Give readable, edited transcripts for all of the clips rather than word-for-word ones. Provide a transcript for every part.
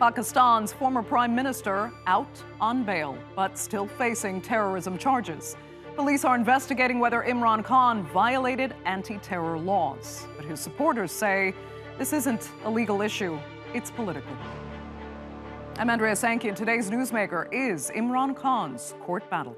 Pakistan's former Prime Minister out on bail, but still facing terrorism charges. Police are investigating whether Imran Khan violated anti-terror laws. But his supporters say this isn't a legal issue, it's political. I'm Andrea Sankey, and today's Newsmaker is Imran Khan's court battle.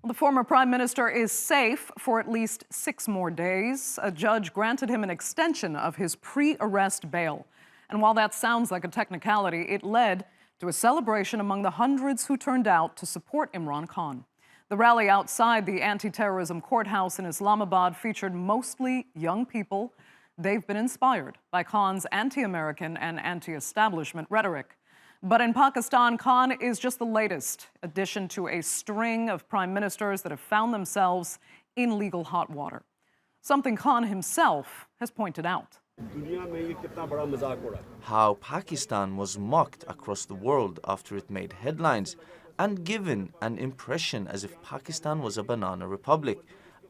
The former Prime Minister is safe for at least 6 more days. A judge granted him an extension of his pre-arrest bail. And while that sounds like a technicality, it led to a celebration among the hundreds who turned out to support Imran Khan. The rally outside the anti-terrorism courthouse in Islamabad featured mostly young people. They've been inspired by Khan's anti-American and anti-establishment rhetoric. But in Pakistan, Khan is just the latest addition to a string of prime ministers that have found themselves in legal hot water. Something Khan himself has pointed out. How Pakistan was mocked across the world after it made headlines and given an impression as if Pakistan was a banana republic.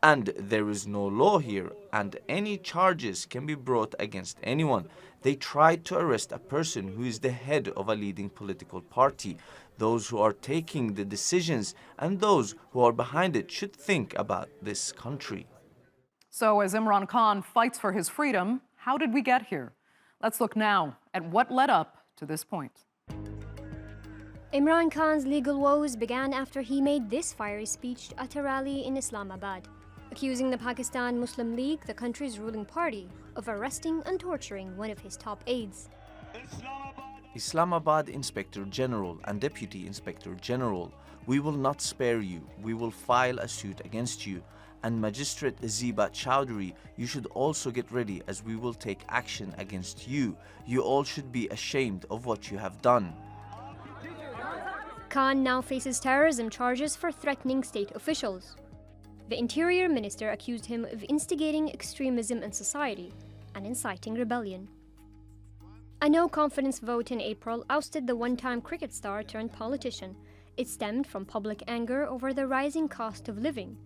And there is no law here, and any charges can be brought against anyone. They tried to arrest a person who is the head of a leading political party. Those who are taking the decisions and those who are behind it should think about this country. So as Imran Khan fights for his freedom, how did we get here? Let's look now at what led up to this point. Imran Khan's legal woes began after he made this fiery speech at a rally in Islamabad, accusing the Pakistan Muslim League, the country's ruling party, of arresting and torturing one of his top aides. Islamabad Inspector General and Deputy Inspector General, we will not spare you. We will file a suit against you. And Magistrate Zubair Chaudhry, you should also get ready, as we will take action against you. You all should be ashamed of what you have done. Khan now faces terrorism charges for threatening state officials. The Interior Minister accused him of instigating extremism in society and inciting rebellion. A no-confidence vote in April ousted the one-time cricket star turned politician. It stemmed from public anger over the rising cost of living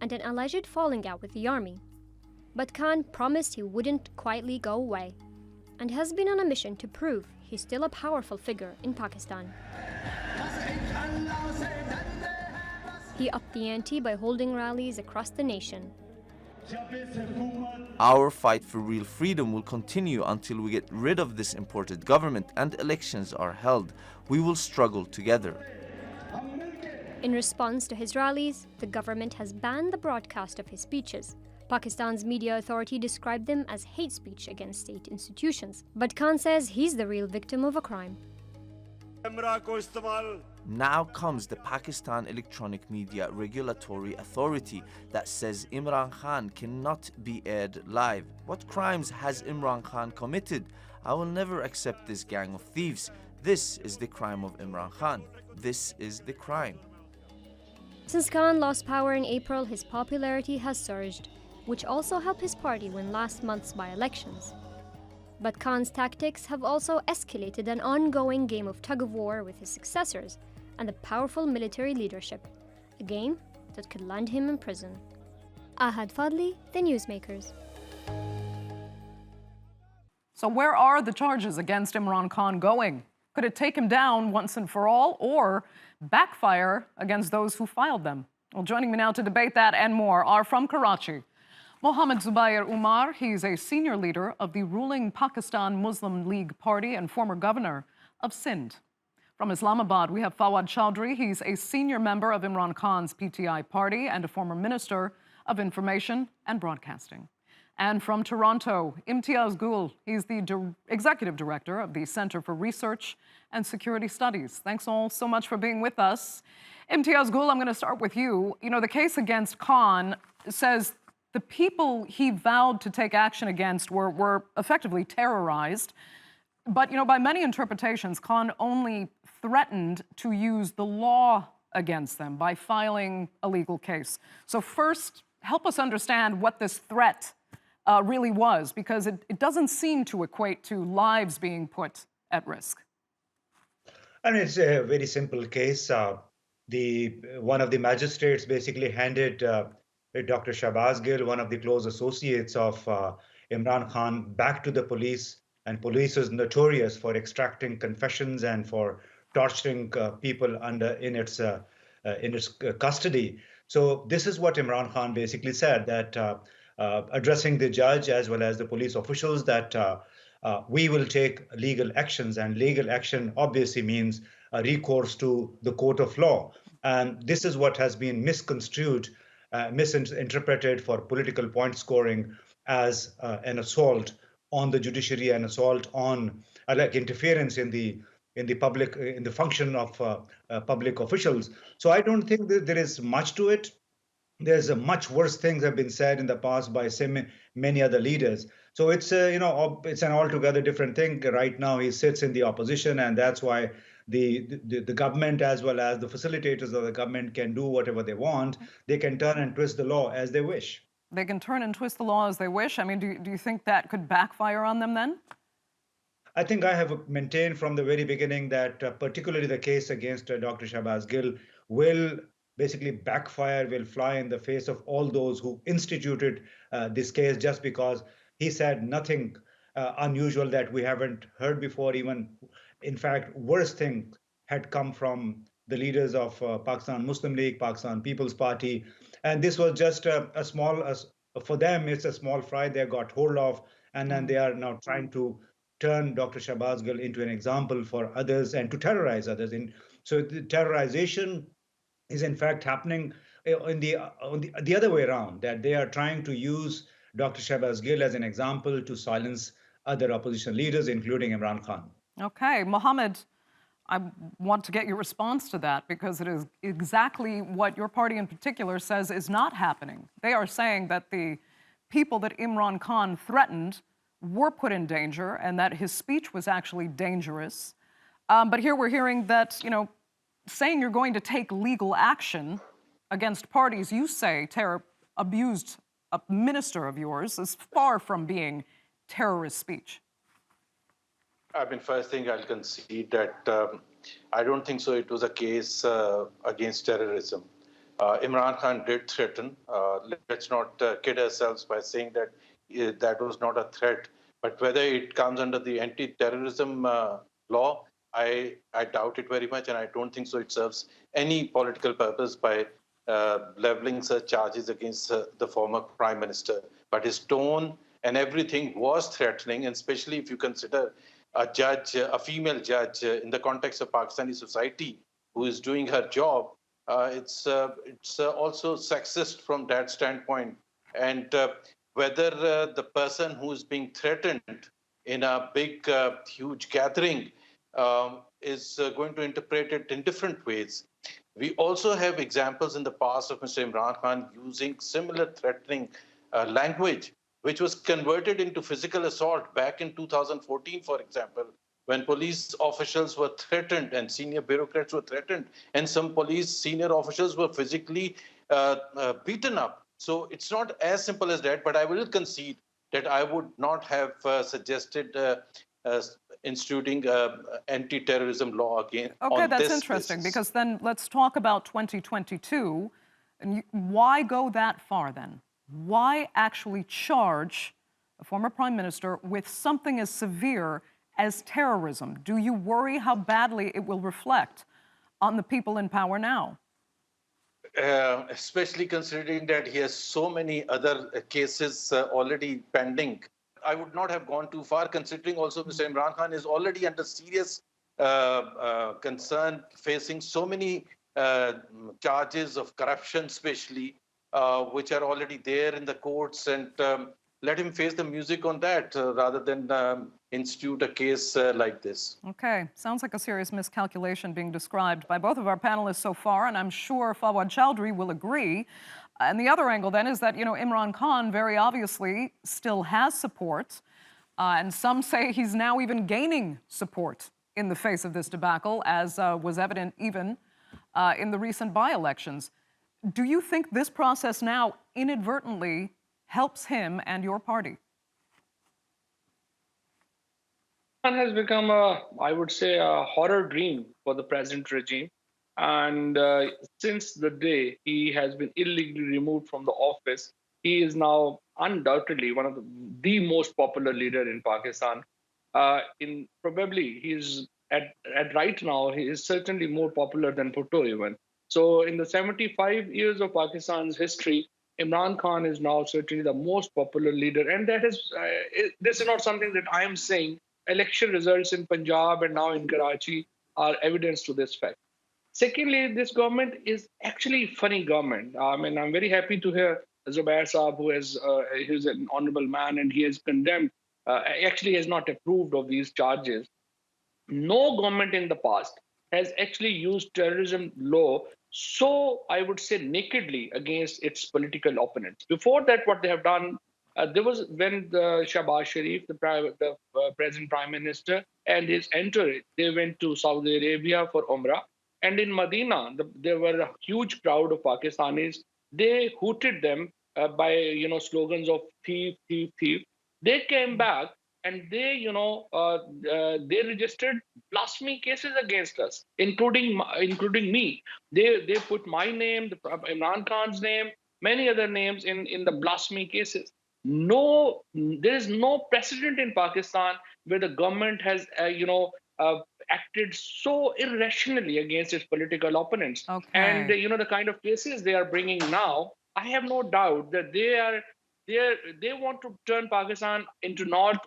and an alleged falling out with the army. But Khan promised he wouldn't quietly go away and has been on a mission to prove he's still a powerful figure in Pakistan. He upped the ante by holding rallies across the nation. Our fight for real freedom will continue until we get rid of this imported government and elections are held. We will struggle together. In response to his rallies, the government has banned the broadcast of his speeches. Pakistan's media authority described them as hate speech against state institutions. But Khan says he's the real victim of a crime. Now comes the Pakistan Electronic Media Regulatory Authority that says Imran Khan cannot be aired live. What crimes has Imran Khan committed? I will never accept this gang of thieves. This is the crime of Imran Khan. This is the crime. Since Khan lost power in April, his popularity has surged, which also helped his party win last month's by-elections. But Khan's tactics have also escalated an ongoing game of tug-of-war with his successors and the powerful military leadership, a game that could land him in prison. Ahad Fadli, The Newsmakers. So where are the charges against Imran Khan going? Could it take him down once and for all, or backfire against those who filed them? Well, joining me now to debate that and more are from Karachi, Mohammed Zubair Umar. He's a senior leader of the ruling Pakistan Muslim League Party and former governor of Sindh. From Islamabad, we have Fawad Chaudhry. He's a senior member of Imran Khan's PTI party and a former Minister of Information and Broadcasting. And from Toronto, Imtiaz Gul. He's the Executive Director of the Center for Research and Security Studies. Thanks all so much for being with us. Imtiaz Gul, I'm going to start with you. You know, the case against Khan says the people he vowed to take action against were effectively terrorized. But, you know, by many interpretations, Khan only threatened to use the law against them by filing a legal case. So first, help us understand what this threat really was, because it doesn't seem to equate to lives being put at risk? I mean, it's a very simple case. One of the magistrates basically handed Dr. Shahbaz Gill, one of the close associates of Imran Khan, back to the police. And police is notorious for extracting confessions and for torturing people in its custody. So this is what Imran Khan basically said, that addressing the judge as well as the police officials, that we will take legal actions, and legal action obviously means a recourse to the court of law. And this is what has been misconstrued, misinterpreted for political point scoring as an assault on the judiciary, an assault on like interference in the public in the function of public officials. So I don't think that there is much to it. There's a much worse things have been said in the past by many other leaders. So it's it's an altogether different thing. Right now he sits in the opposition, and that's why the government as well as the facilitators of the government can do whatever they want. They can turn and twist the law as they wish. They can turn and twist the law as they wish. I mean, do you think that could backfire on them then? I think I have maintained from the very beginning that particularly the case against Dr. Shahbaz Gill will basically backfire, will fly in the face of all those who instituted this case, just because he said nothing unusual that we haven't heard before. Even, in fact, worse things had come from the leaders of Pakistan Muslim League, Pakistan People's Party. And this was just a small, for them, it's a small fry they got hold of. And then they are now trying to turn Dr. Shahbaz Gill into an example for others and to terrorize others. So the terrorization is in fact happening on the other way around, that they are trying to use Dr. Shahbaz Gill as an example to silence other opposition leaders, including Imran Khan. Okay, Mohammed, I want to get your response to that, because it is exactly what your party in particular says is not happening. They are saying that the people that Imran Khan threatened were put in danger and that his speech was actually dangerous. But here we're hearing that, saying you're going to take legal action against parties you say abused a minister of yours is far from being terrorist speech. I mean, first thing I'll concede that I don't think so. It was a case against terrorism. Imran Khan did threaten. Let's not kid ourselves by saying that that was not a threat. But whether it comes under the anti-terrorism law, I doubt it very much, and I don't think so it serves any political purpose by leveling such charges against the former Prime Minister. But his tone and everything was threatening, and especially if you consider a judge, a female judge, in the context of Pakistani society who is doing her job, it's also sexist from that standpoint. And whether the person who is being threatened in a big, huge gathering is going to interpret it in different ways. We also have examples in the past of Mr. Imran Khan using similar threatening language, which was converted into physical assault back in 2014, for example, when police officials were threatened and senior bureaucrats were threatened, and some police senior officials were physically beaten up. So it's not as simple as that, but I will concede that I would not have suggested instituting anti-terrorism law again. Okay, that's interesting, because then let's talk about 2022. And why go that far then? Why actually charge a former prime minister with something as severe as terrorism? Do you worry how badly it will reflect on the people in power now? Especially considering that he has so many other cases already pending. I would not have gone too far, considering also Mr. Imran Khan is already under serious concern, facing so many charges of corruption, especially, which are already there in the courts, and let him face the music on that rather than institute a case like this. Okay, sounds like a serious miscalculation being described by both of our panelists so far, and I'm sure Fawad Chaudhry will agree. And the other angle then is that, Imran Khan very obviously still has support, and some say he's now even gaining support in the face of this debacle, as was evident even in the recent by-elections. Do you think this process now inadvertently helps him and your party? Has become I would say, a horror dream for the present regime. And since the day he has been illegally removed from the office, he is now undoubtedly one of the most popular leader in Pakistan. In probably he's at right now he is certainly more popular than Bhutto even. So in the 75 years of Pakistan's history, Imran Khan is now certainly the most popular leader, and that is this is not something that I am saying. Election results in Punjab and now in Karachi are evidence to this fact. Secondly, this government is actually a funny government. I mean, I'm very happy to hear Zubair Saab, who's an honorable man, and he has condemned, actually has not approved of these charges. No government in the past has actually used terrorism law so, I would say, nakedly against its political opponents. Before that, what they have done, there was when the Shahbaz Sharif, the present prime minister, and his entourage, they went to Saudi Arabia for Umrah. And in Medina, there were a huge crowd of Pakistanis. They hooted them by slogans of thief, thief, thief. They came back and they registered blasphemy cases against us, including me. They put my name, Imran Khan's name, many other names in the blasphemy cases. No, there is no precedent in Pakistan where the government has acted so irrationally against its political opponents. And Okay. the kind of cases they are bringing now, I have no doubt that they want to turn Pakistan into North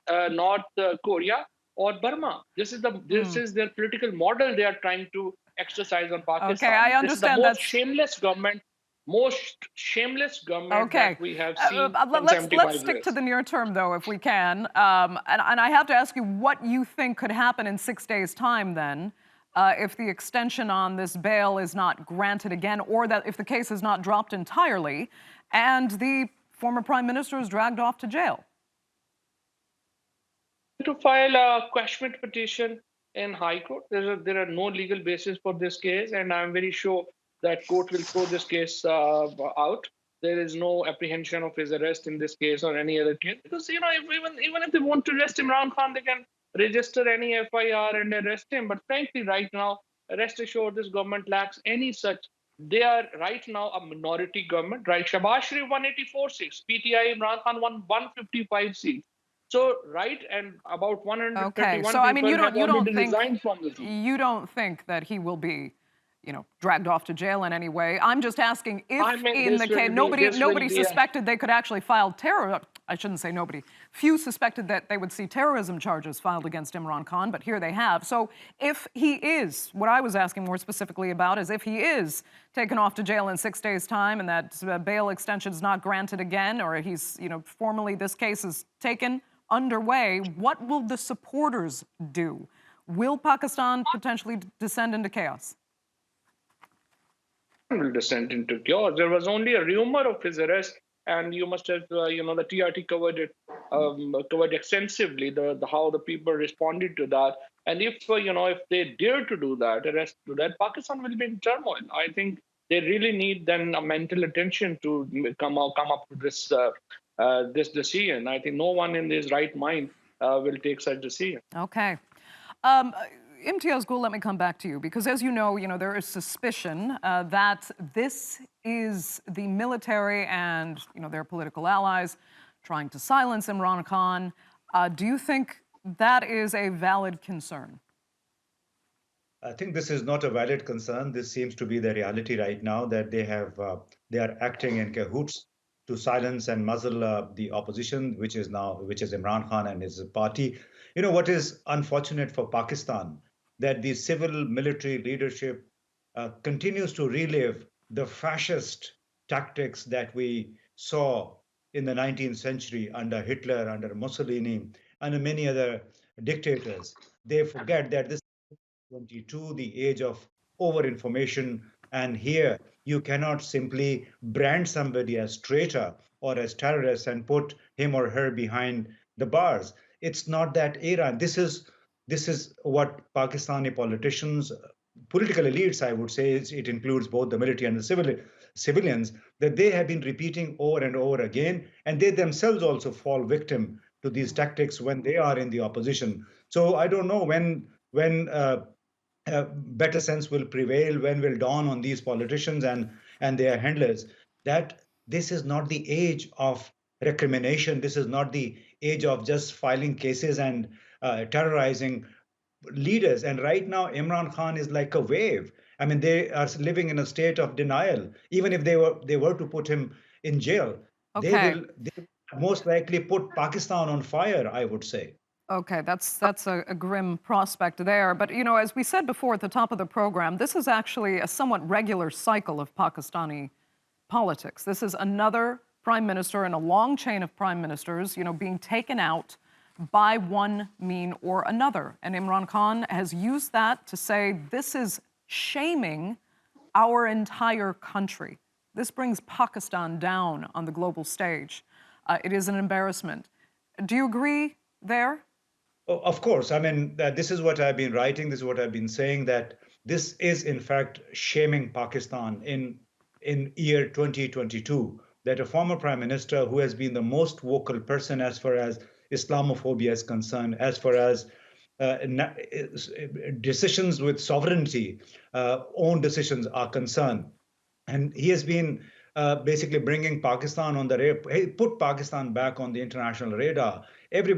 Korea or Burma. This is their political model they are trying to exercise on Okay, I Pakistan. This is the understand that's most shameless government okay. that we have seen in Let's 75 stick to years. the near term, though, if we can. And I have to ask you what you think could happen in 6 days' time, then, if the extension on this bail is not granted again, or that if the case is not dropped entirely, and the former prime minister is dragged off to jail. To file a quashment petition in High Court. There are no legal basis for this case, and I'm very sure that court will throw this case out. There is no apprehension of his arrest in this case or any other case, because even if they want to arrest Imran Khan, they can register any FIR and arrest him. But frankly, right now, rest assured, this government lacks any such. They are right now a minority government, right? Shahbaz Sharif 184 seats, PTI Imran Khan won 155 seats. So, right, and about Okay, 131 so I mean, people have already resigned from the team. you don't think that he will be, dragged off to jail in any way. I'm just asking if, I mean, in the case, nobody be suspected they could actually file terror. I shouldn't say nobody. Few suspected that they would see terrorism charges filed against Imran Khan, but here they have. So, if he is, what I was asking more specifically about is if he is taken off to jail in 6 days' time, and that bail extension is not granted again, or he's, formally this case is taken underway, what will the supporters do? Will Pakistan potentially descend into chaos? Will descend into chaos. There was only a rumor of his arrest, and you must have, the TRT covered it, covered extensively how the people responded to that. And if they dare to do that, arrest to that, Pakistan will be in turmoil. I think they really need then a mental attention to come up with this decision. I think no one in his right mind will take such decision. Okay. Imtiaz Gul, let me come back to you, because as you know, there is suspicion that this is the military and, their political allies trying to silence Imran Khan. Do you think that is a valid concern? I think this is not a valid concern. This seems to be the reality right now, that they are acting in cahoots to silence and muzzle the opposition, which is Imran Khan and his party. What is unfortunate for Pakistan, that the civil military leadership continues to relive the fascist tactics that we saw in the 19th century under Hitler, under Mussolini, and many other dictators. They forget that this 22, the age of over information. And here you cannot simply brand somebody as traitor or as terrorist and put him or her behind the bars. It's not that era. This is what Pakistani politicians, political elites, I would say, it includes both the military and the civilians, that they have been repeating over and over again, and they themselves also fall victim to these tactics when they are in the opposition. So I don't know when better sense will prevail, when will dawn on these politicians and their handlers that this is not the age of recrimination. This is not the age of just filing cases and terrorizing leaders. And right now, Imran Khan is like a wave. I mean, they are living in a state of denial. Even if they were to put him in jail, Okay. they will most likely put Pakistan on fire, I would say. Okay, that's a grim prospect there. But, you know, as we said before at the top of the program, this is actually a somewhat regular cycle of Pakistani politics. This is another prime minister in a long chain of prime ministers, you know, being taken out by one mean or another. And Imran Khan has used that to say this is shaming our entire country. This brings Pakistan down on the global stage. It is an embarrassment. Do you agree there? Oh, of course. I mean, this is what I've been writing. This is what I've been saying, that this is, in fact, shaming Pakistan in year 2022, that a former prime minister who has been the most vocal person as far as Islamophobia is concerned, as far as decisions with sovereignty, own decisions are concerned, and he has been basically bringing Pakistan on the he put Pakistan back on the international radar. Every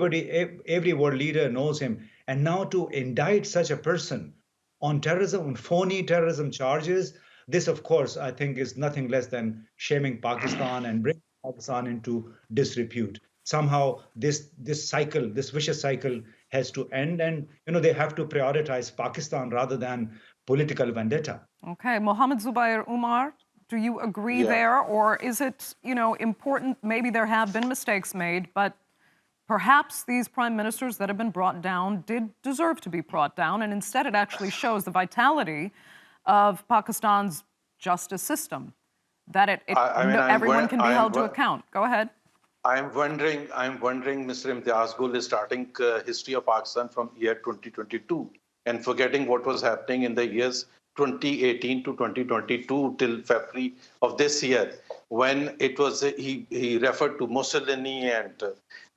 world leader knows him, and now to indict such a person on terrorism, on phony terrorism charges, this, of course, I think is nothing less than shaming Pakistan and bringing Pakistan into disrepute. Somehow, this cycle, this vicious cycle, has to end, and they have to prioritize Pakistan rather than political vendetta. Okay, Mohammed Zubair Umar, do you agree there, or is it, important? Maybe there have been mistakes made, but perhaps these prime ministers that have been brought down did deserve to be brought down, and instead it actually shows the vitality of Pakistan's justice system, that everyone can be held to account. Go ahead. I'm wondering, Mr. Imtiaz Gul is starting history of Pakistan from year 2022 and forgetting what was happening in the years 2018 to 2022 till February of this year, when it was he referred to Mussolini and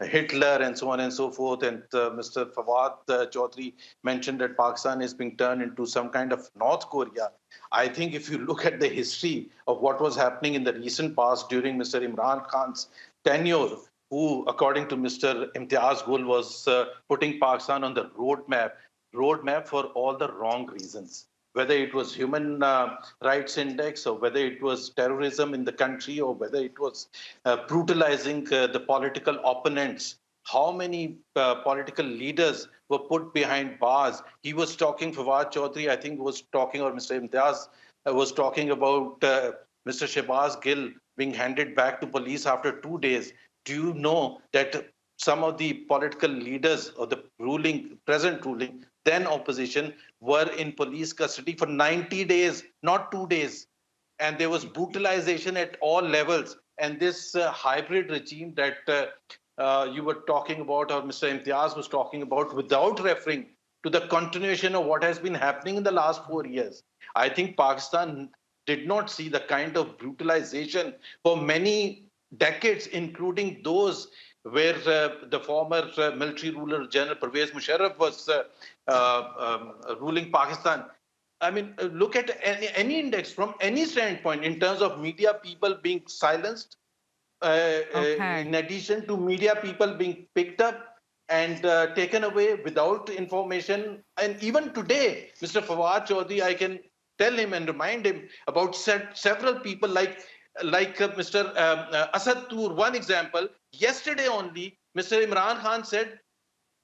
Hitler and so on and so forth, and Mr. Fawad Chaudhry mentioned that Pakistan is being turned into some kind of North Korea. I think if you look at the history of what was happening in the recent past during Mr. Imran Khan's tenure, who, according to Mr. Imtiaz Gul, was putting Pakistan on the roadmap for all the wrong reasons. Whether it was human rights index, or whether it was terrorism in the country, or whether it was brutalizing the political opponents. How many political leaders were put behind bars? He was talking, Fawad Chaudhry, I think, was talking, or Mr. Imtiaz was talking about Mr. Shahbaz Gill being handed back to police after 2 days. Do you know that some of the political leaders of the present ruling, then opposition, were in police custody for 90 days, not 2 days. And there was brutalization at all levels. And this hybrid regime that you were talking about, or Mr. Imtiaz was talking about, without referring to the continuation of what has been happening in the last 4 years. I think Pakistan did not see the kind of brutalization for many decades, including those where the former military ruler, General Pervez Musharraf, was ruling Pakistan. I mean, look at any index from any standpoint in terms of media people being silenced, in addition to media people being picked up and taken away without information. And even today, Mr. Fawad Chaudhry, I can tell him and remind him about several people like Mr. Asad Tur. One example, yesterday only, Mr. Imran Khan said,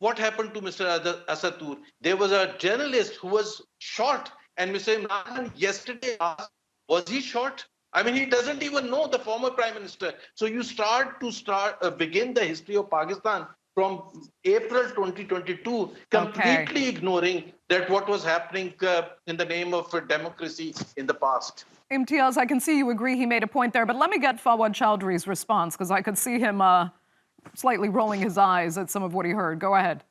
what happened to Mr. Asad Tur? There was a journalist who was shot, and Mr. Imran Khan yesterday asked, was he shot? I mean, he doesn't even know the former prime minister. So you begin the history of Pakistan from April 2022, completely ignoring that what was happening in the name of democracy in the past. Imtiaz, I can see you agree he made a point there, but let me get Fawad Chaudhry's response, because I could see him slightly rolling his eyes at some of what he heard. Go ahead.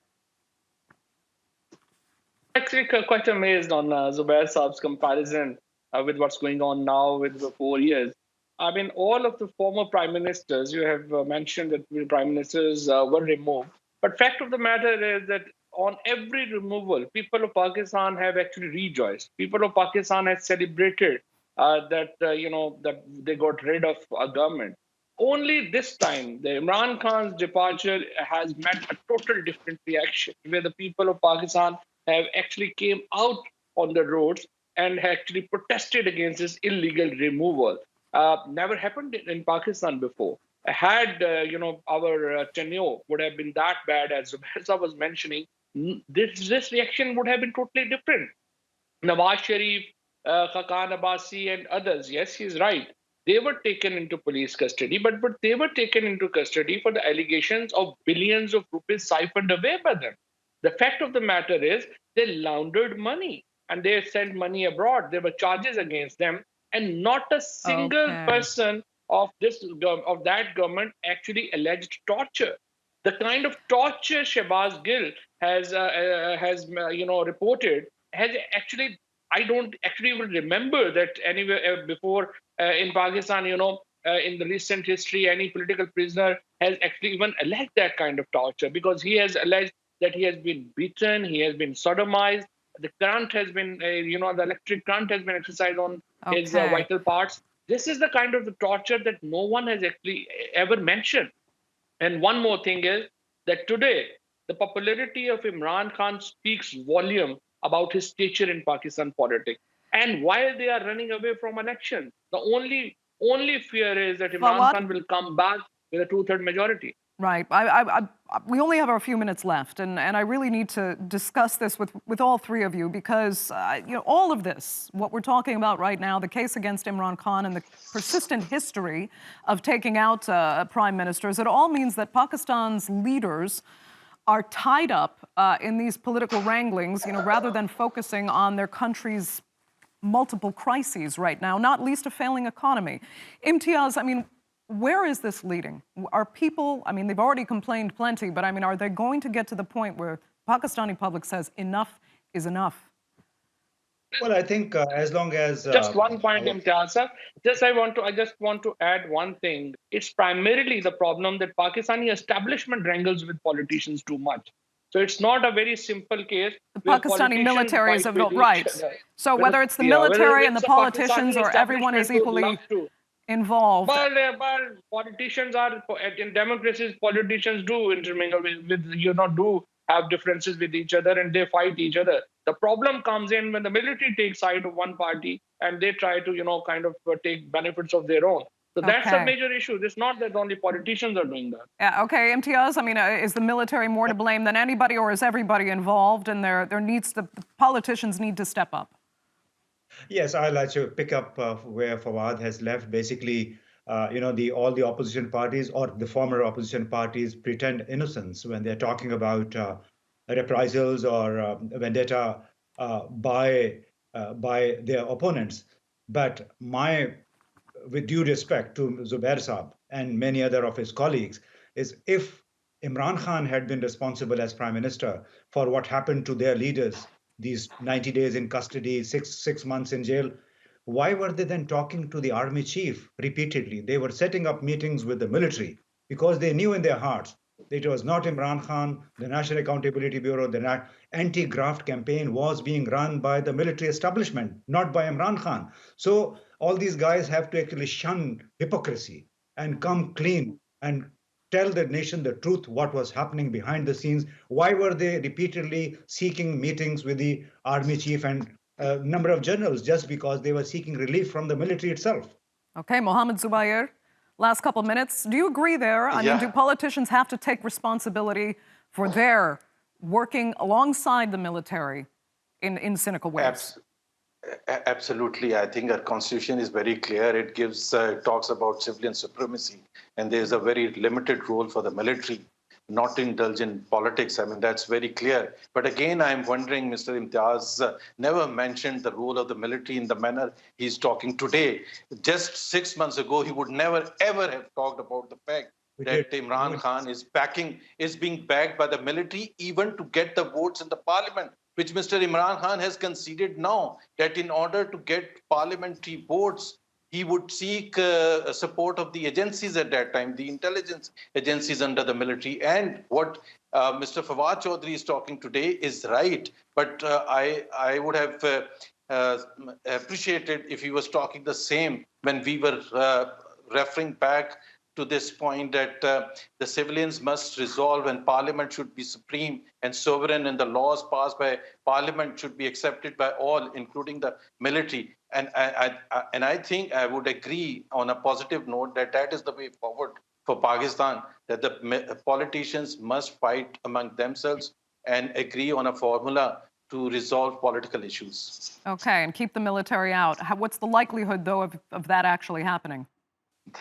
Actually, quite amazed on Zubair Saab's comparison with what's going on now with the 4 years. I mean, all of the former prime ministers, you have mentioned that prime ministers were removed. But fact of the matter is that on every removal, people of Pakistan have actually rejoiced. People of Pakistan have celebrated that they got rid of a government. Only this time, the Imran Khan's departure has met a total different reaction, where the people of Pakistan have actually came out on the roads and actually protested against this illegal removal. Never happened in Pakistan before. Had our tenure would have been that bad as Zubair was mentioning, this reaction would have been totally different. Nawaz Sharif, Khakan Abbasi, and others. Yes, he's right. They were taken into police custody, but they were taken into custody for the allegations of billions of rupees siphoned away by them. The fact of the matter is they laundered money and they sent money abroad. There were charges against them, and not a single Okay. person of that government actually alleged torture. The kind of torture Shehbaz Gill has reported has actually, I don't actually even remember that anywhere before in Pakistan, in the recent history, any political prisoner has actually even alleged that kind of torture, because he has alleged that he has been beaten, he has been sodomized, the current has been, the electric current has been exercised on his Okay. vital parts. This is the kind of the torture that no one has actually ever mentioned. And one more thing is that today, the popularity of Imran Khan speaks volume about his stature in Pakistan politics. And while they are running away from election, the only fear is that Imran Fawad? Khan will come back with a two-third majority. Right. We only have a few minutes left, and I really need to discuss this with all three of you, because all of this, what we're talking about right now, the case against Imran Khan and the persistent history of taking out prime ministers, it all means that Pakistan's leaders are tied up in these political wranglings, rather than focusing on their country's multiple crises right now, not least a failing economy. Imtiaz, where is this leading? Are people, they've already complained plenty, but are they going to get to the point where Pakistani public says enough is enough? Well, I think as long as Just one point, our Imtiaz sir. I just want to add one thing. It's primarily the problem that Pakistani establishment wrangles with politicians too much. So it's not a very simple case The where Pakistani politicians military is fight with each right. other. So whether it's the Whether military and the it's a politicians, Pakistani or everyone is establishment would love equally to. involved. But politicians are, in democracies, politicians do intermingle do have differences with each other and they fight each other. The problem comes in when the military takes side of one party and they try to, take benefits of their own. So that's a Okay. major issue. It's not that only politicians are doing that. Yeah, okay, Imtiaz, is the military more to blame than anybody, or is everybody involved, and the politicians need to step up? Yes, I'd like to pick up where Fawad has left. Basically, all the opposition parties or the former opposition parties pretend innocence when they're talking about reprisals or vendetta by their opponents. But with due respect to Zubair Saab and many other of his colleagues, is if Imran Khan had been responsible as prime minister for what happened to their leaders, these 90 days in custody, six months in jail, why were they then talking to the army chief repeatedly? They were setting up meetings with the military because they knew in their hearts that it was not Imran Khan. The National Accountability Bureau, the anti-graft campaign was being run by the military establishment, not by Imran Khan. So all these guys have to actually shun hypocrisy and come clean and tell the nation the truth, what was happening behind the scenes. Why were they repeatedly seeking meetings with the army chief and a number of generals? Just because they were seeking relief from the military itself. Okay, Mohammed Zubair, last couple of minutes. Do you agree there? Do politicians have to take responsibility for their working alongside the military in cynical ways? Absolutely. I think our constitution is very clear. It talks about civilian supremacy, and there's a very limited role for the military not to indulge in politics. That's very clear. But again, I'm wondering, Mr. Imtiaz never mentioned the role of the military in the manner he's talking today. Just 6 months ago, he would never, ever have talked about the fact that Imran Khan is being backed by the military even to get the votes in the parliament, which Mr. Imran Khan has conceded now, that in order to get parliamentary votes, he would seek support of the agencies at that time, the intelligence agencies under the military. And what Mr. Fawad Chaudhry is talking today is right. But I would have appreciated if he was talking the same when we were referring back to this point that the civilians must resolve and parliament should be supreme and sovereign, and the laws passed by parliament should be accepted by all, including the military. And I think I would agree on a positive note that that is the way forward for Pakistan, that the politicians must fight among themselves and agree on a formula to resolve political issues. Okay, and keep the military out. What's the likelihood, though, of that actually happening?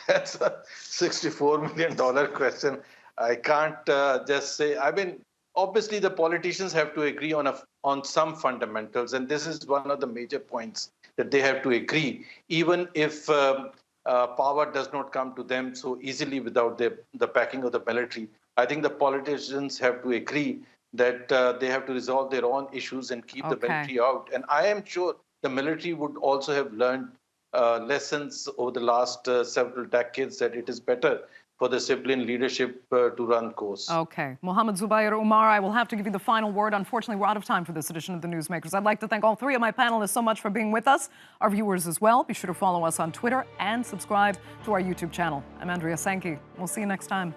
That's a $64 million question. I can't just say. I mean, obviously, the politicians have to agree on some fundamentals, and this is one of the major points that they have to agree, even if power does not come to them so easily without the backing of the military. I think the politicians have to agree that they have to resolve their own issues and keep the military out. And I am sure the military would also have learned lessons over the last several decades that it is better for the civilian leadership to run course. Okay. Mohammed Zubair Umar, I will have to give you the final word. Unfortunately, we're out of time for this edition of the Newsmakers. I'd like to thank all three of my panelists so much for being with us, our viewers as well. Be sure to follow us on Twitter and subscribe to our YouTube channel. I'm Andrea Sankey. We'll see you next time.